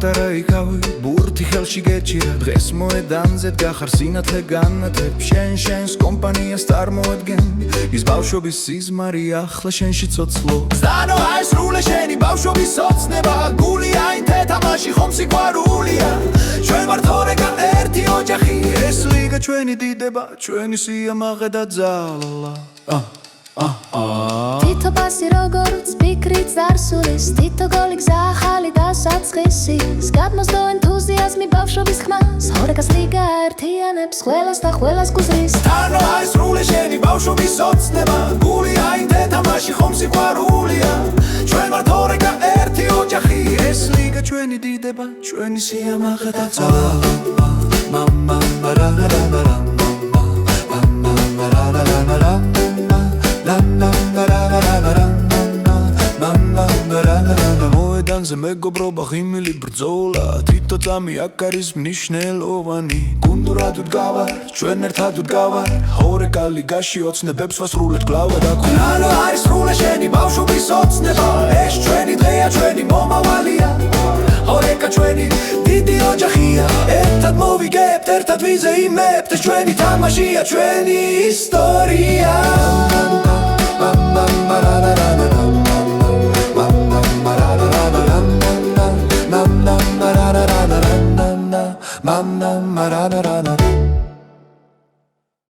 პატარა იქავი ბურთი ხელში გეჭირა დღეს მოედანზედ გახარ სინათლე განათებ შენს კომპანიას წარმოადგენ ის ბავშვობის სიზმარი ახლა შენში ცოცხლობს ზანო აისრულე შენი ბავშვობის ოცნება გულია იმ თეთამაში ხომ სიყვარულია ჩვენ ვართ ორეკა ერთი ოჯახი ეს ლიგა ჩვენი დიდება ჩვენი სიამაღე და ძალა თითო პასი როგორც ფიქრით ზარსულის თითო გოლი გზა ახალი და საცხისის გადმოსდო ენთუზიაზმი ბავშვობის ხმას ორეკას ლიგა ერთიანებს ყველას და ყველას გუზრის თანო აისრულე შენი ბავშვობის ოცნება გულია იმ თეთამაში ხომ სიყვარულია ჩვენ ვართ ორეკა ერთი ოჯახი ეს ლიგა ჩვენი დიდება ჩვენი სიამაღე და ძალა მამა მარარარარა მოედანზე მეგობრობა ღიმილი ბრძოლა თითო წამი აქ არის მნიშვნელოვანი გუნდურად ვდგავარ ჩვენ ერთად ვდგავარ ორეკა ლიგაში ოცნებებს ვასრულებთ გლავა და ანუ არის სრულე შენი ბავშვობის ოცნება ეს ჩვენი დღეა ჩვენი მომავალია ორეკა ჩვენი დიდი ოჯახია ერთად მოვიგებთ ერთად ვიზეიმებთ ეს ჩვენი თამაშია ჩვენი ისტორია